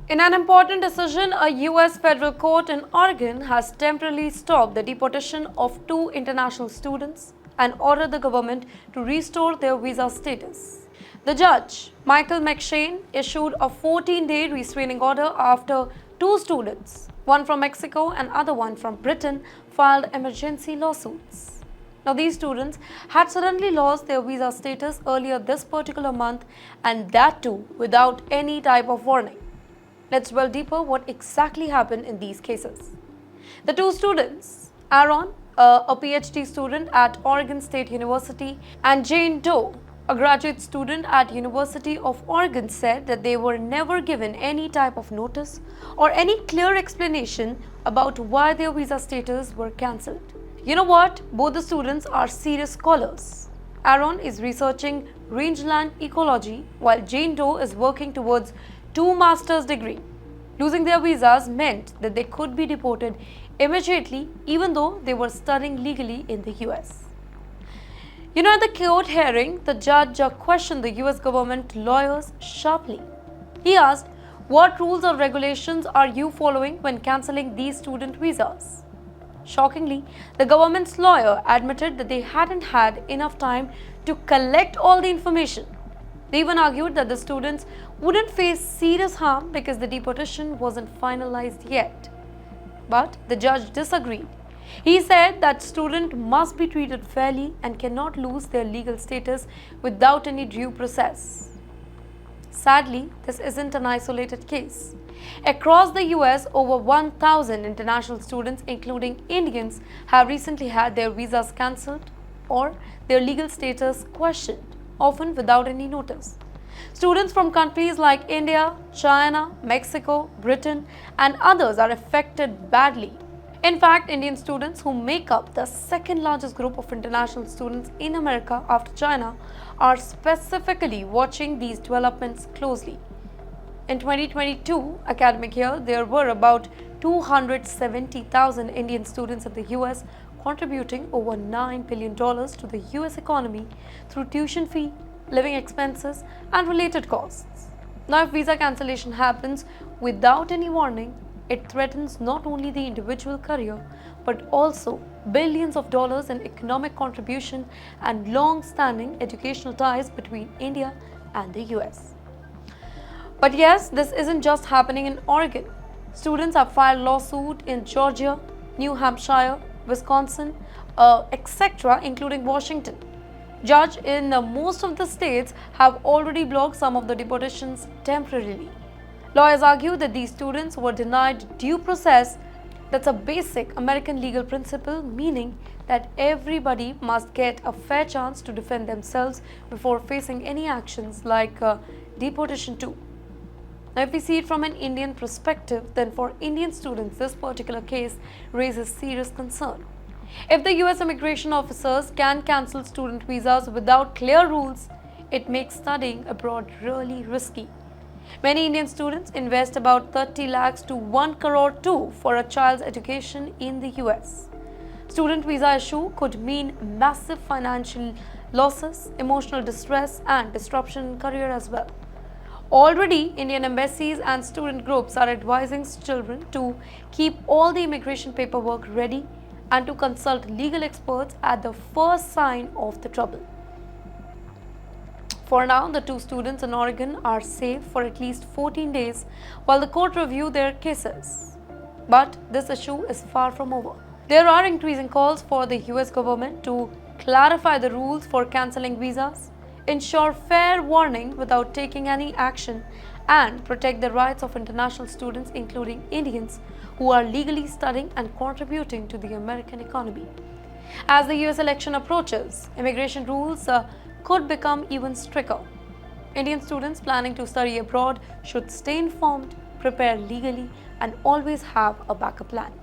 In an important decision, a U.S. federal court in Oregon has temporarily stopped the deportation of two international students and ordered the government to restore their visa status. The judge, Michael McShane, issued a 14-day restraining order after two students, one from Mexico and other one from Britain, filed emergency lawsuits. Now, these students had suddenly lost their visa status earlier this particular month, and that too without any type of warning. Let's delve deeper what exactly happened in these cases. The two students, Aaron, a PhD student at Oregon State University, and Jane Doe, a graduate student at University of Oregon, said that they were never given any type of notice or any clear explanation about why their visa status were cancelled. You know what? Both the students are serious scholars. Aaron is researching rangeland ecology, while Jane Doe is working towards two master's degree. Losing their visas meant that they could be deported immediately even though they were studying legally in the US. At the court hearing, the judge questioned the US government lawyers sharply. He asked, "What rules or regulations are you following when cancelling these student visas?" Shockingly, the government's lawyer admitted that they hadn't had enough time to collect all the information. They even argued that the students wouldn't face serious harm because the deportation wasn't finalized yet. But the judge disagreed. He said that students must be treated fairly and cannot lose their legal status without any due process. Sadly, this isn't an isolated case. Across the US, over 1,000 international students, including Indians, have recently had their visas cancelled or their legal status questioned, often without any notice. Students from countries like India, China, Mexico, Britain, and others are affected badly. In fact, Indian students, who make up the second largest group of international students in America after China, are specifically watching these developments closely. In 2022 academic year, there were about 270,000 Indian students in the US, contributing over $9 billion to the US economy through tuition fee, living expenses, and related costs. Now, if visa cancellation happens without any warning, it threatens not only the individual career but also billions of dollars in economic contribution and long-standing educational ties between India and the US. But yes, this isn't just happening in Oregon. Students have filed lawsuits in Georgia, New Hampshire, Wisconsin, etc., including Washington. Judges in most of the states have already blocked some of the deportations temporarily. Lawyers argue that these students were denied due process. That's a basic American legal principle, meaning that everybody must get a fair chance to defend themselves before facing any actions like deportation too. Now, if we see it from an Indian perspective, then for Indian students, this particular case raises serious concern. If the US immigration officers can cancel student visas without clear rules, it makes studying abroad really risky. Many Indian students invest about 30 lakhs to 1 crore too for a child's education in the US. Student visa issue could mean massive financial losses, emotional distress, and disruption in career as well. Already, Indian embassies and student groups are advising children to keep all the immigration paperwork ready and to consult legal experts at the first sign of the trouble. For now, the two students in Oregon are safe for at least 14 days while the court reviews their cases. But this issue is far from over. There are increasing calls for the US government to clarify the rules for cancelling visas, ensure fair warning without taking any action, and protect the rights of international students, including Indians, who are legally studying and contributing to the American economy. As the US election approaches, immigration rules could become even stricter. Indian students planning to study abroad should stay informed, prepare legally, and always have a backup plan.